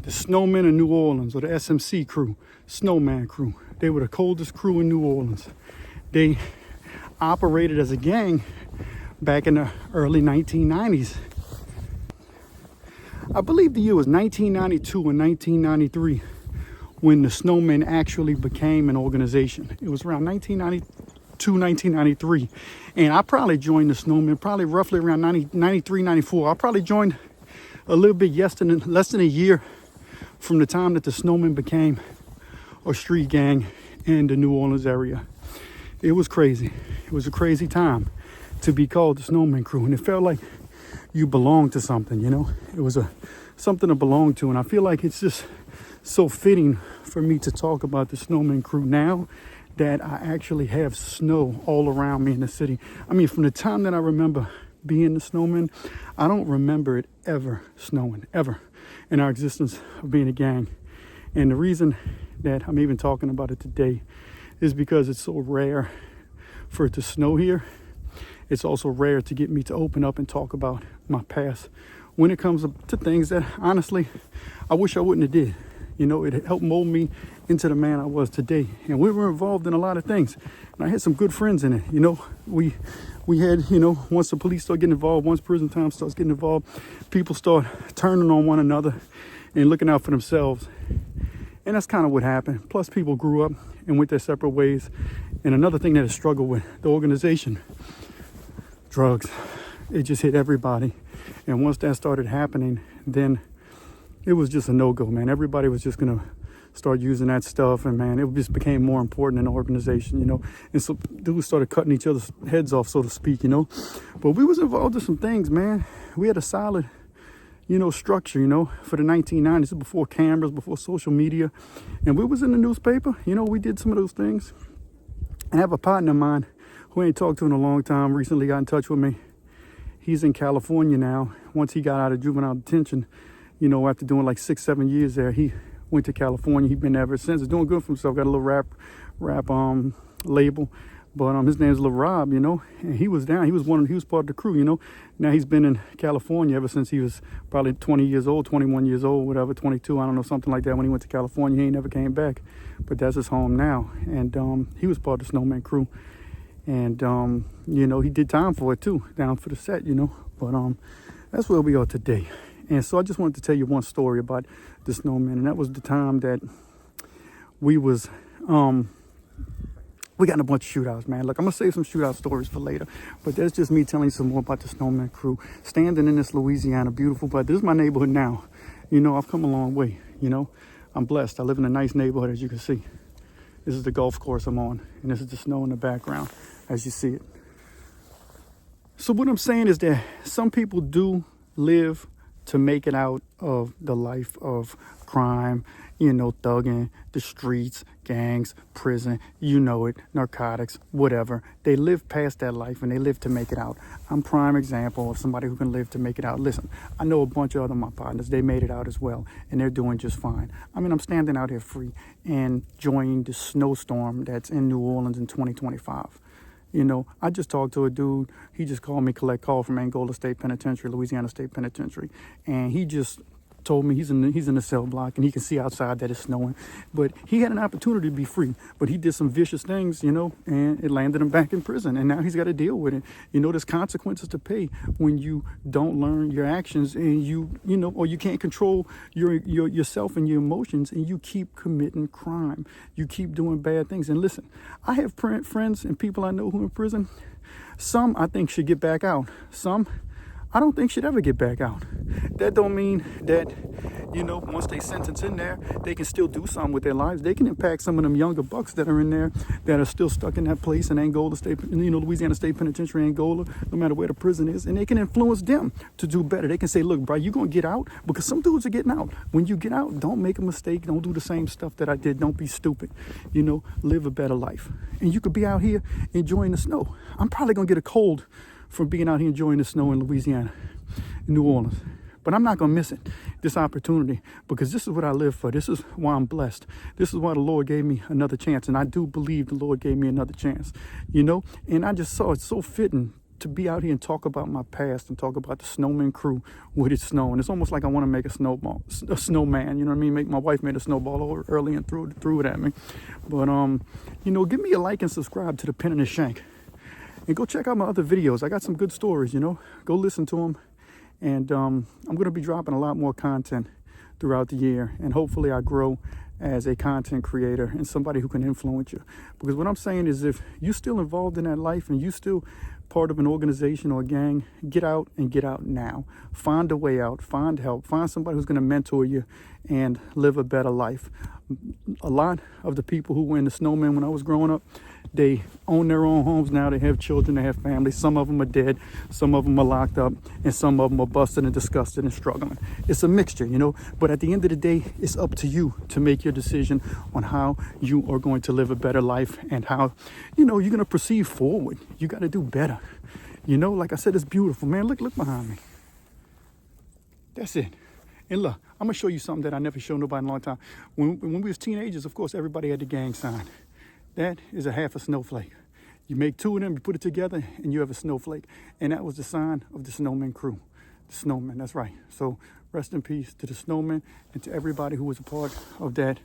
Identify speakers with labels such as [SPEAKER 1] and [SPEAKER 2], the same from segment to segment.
[SPEAKER 1] the Snowmen in New Orleans, or the SMC crew, Snowman crew. They were the coldest crew in New Orleans. They operated as a gang back in the early 1990s. I believe the year was 1992 and 1993 when the Snowmen actually became an organization. It was around 1992, 1993. And I probably joined the Snowmen probably roughly around 93, 94. I probably joined a little bit less than a year from the time that the Snowmen became a street gang in the New Orleans area. It was crazy. It was a crazy time to be called the Snowman crew, and it felt like you belonged to something, you know. It was something to belong to, and I feel like it's just so fitting for me to talk about the Snowman crew now that I actually have snow all around me in the city. I mean, from the time that I remember being the Snowman, I don't remember it ever snowing, ever, in our existence of being a gang. And the reason that I'm even talking about it today is because it's so rare for it to snow here. It's also rare to get me to open up and talk about my past when it comes to things that honestly I wish I wouldn't have did. You know, it helped mold me into the man I was today. And we were involved in a lot of things. And I had some good friends in it. You know, we had, you know, once the police start getting involved, once prison time starts getting involved, people start turning on one another and looking out for themselves. And that's kind of what happened. Plus, people grew up and went their separate ways. And another thing that I struggled with, the organization, drugs. It just hit everybody. And once that started happening, then it was just a no-go, man. Everybody was just going to start using that stuff. And, man, it just became more important in the organization, you know. And so dudes started cutting each other's heads off, so to speak, you know. But we was involved in some things, man. We had a solid, you know, structure, you know, for the 1990s. This is before cameras, before social media. And we was in the newspaper. You know, we did some of those things. And I have a partner of mine who I ain't talked to in a long time, recently got in touch with me. He's in California now. Once he got out of juvenile detention, you know, after doing like 6-7 years there, he went to California. He's been there ever since. He's doing good for himself. Got a little rap label. But his name's Lil Rob, you know, and he was down. He was part of the crew, you know. Now he's been in California ever since he was probably 20 years old, 21 years old, whatever, 22, I don't know, something like that. When he went to California, he ain't never came back. But that's his home now. And he was part of the Snowman crew. And, you know, he did time for it too, down for the set, you know. But that's where we are today. And so I just wanted to tell you one story about the Snowman. And that was the time that we was, we got in a bunch of shootouts, man. Look, I'm going to save some shootout stories for later. But that's just me telling you some more about the Snowman crew. Standing in this Louisiana, beautiful. But this is my neighborhood now. You know, I've come a long way, you know. I'm blessed. I live in a nice neighborhood, as you can see. This is the golf course I'm on. And this is the snow in the background, as you see it. So what I'm saying is that some people do live to make it out of the life of crime, you know, thugging, the streets, gangs, prison, you know it, narcotics, whatever. They live past that life and they live to make it out. I'm prime example of somebody who can live to make it out. Listen, I know a bunch of other my partners, they made it out as well, and they're doing just fine. I mean, I'm standing out here free and enjoying the snowstorm that's in New Orleans in 2025. You know, I just talked to a dude. He just called me collect call from Angola State Penitentiary, Louisiana State Penitentiary. And he just told me he's in the cell block and he can see outside that it's snowing. But he had an opportunity to be free. But he did some vicious things, you know, and it landed him back in prison. And now he's got to deal with it. You know, there's consequences to pay when you don't learn your actions and you know, or you can't control yourself and your emotions and you keep committing crime. You keep doing bad things. And listen, I have friends and people I know who are in prison. Some I think should get back out. Some I don't think should ever get back out. That don't mean that, you know, once they sentence in there, they can still do something with their lives. They can impact some of them younger bucks that are in there that are still stuck in that place in Angola State, you know, Louisiana State Penitentiary, Angola, no matter where the prison is. And they can influence them to do better. They can say, look, bro, you're going to get out because some dudes are getting out. When you get out, don't make a mistake. Don't do the same stuff that I did. Don't be stupid. You know, live a better life. And you could be out here enjoying the snow. I'm probably going to get a cold from being out here enjoying the snow in Louisiana, in New Orleans. But I'm not going to miss it, this opportunity, because this is what I live for. This is why I'm blessed. This is why the Lord gave me another chance. And I do believe the Lord gave me another chance, you know. And I just saw it so fitting to be out here and talk about my past and talk about the snowman crew with its snow. And it's almost like I want to make a snowman, you know what I mean? My wife made a snowball early and threw it at me. But, you know, give me a like and subscribe to the Pen and the Shank. And go check out my other videos. I got some good stories, you know. Go listen to them. And I'm going to be dropping a lot more content throughout the year. And hopefully I grow as a content creator and somebody who can influence you. Because what I'm saying is, if you're still involved in that life and you still part of an organization or a gang, get out and get out now. Find a way out, find help, find somebody who's going to mentor you and live a better life. A lot of the people who were in the snowmen when I was growing up, they own their own homes now. They have children, they have families. Some of them are dead, some of them are locked up, and some of them are busted and disgusted and struggling. It's a mixture, you know, but at the end of the day, it's up to you to make your decision on how you are going to live a better life and how, you know, you're going to proceed forward. You got to do better. You know, like I said, it's beautiful, man. Look behind me. That's it. And look, I'm going to show you something that I never showed nobody in a long time. When we was teenagers, of course, everybody had the gang sign. That is a half a snowflake. You make two of them, you put it together, and you have a snowflake. And that was the sign of the snowman crew. The snowman, that's right. So rest in peace to the snowmen and to everybody who was a part of that,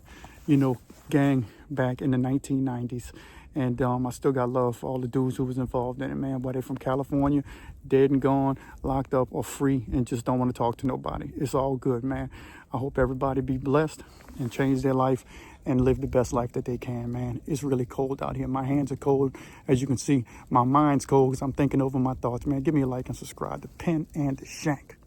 [SPEAKER 1] you know, gang back in the 1990s. And I still got love for all the dudes who was involved in it, man. Whether they're from California, dead and gone, locked up, or free, and just don't want to talk to nobody. It's all good, man. I hope everybody be blessed and change their life and live the best life that they can, man. It's really cold out here. My hands are cold, as you can see. My mind's cold because I'm thinking over my thoughts, man. Give me a like and subscribe to Pen and the Shank.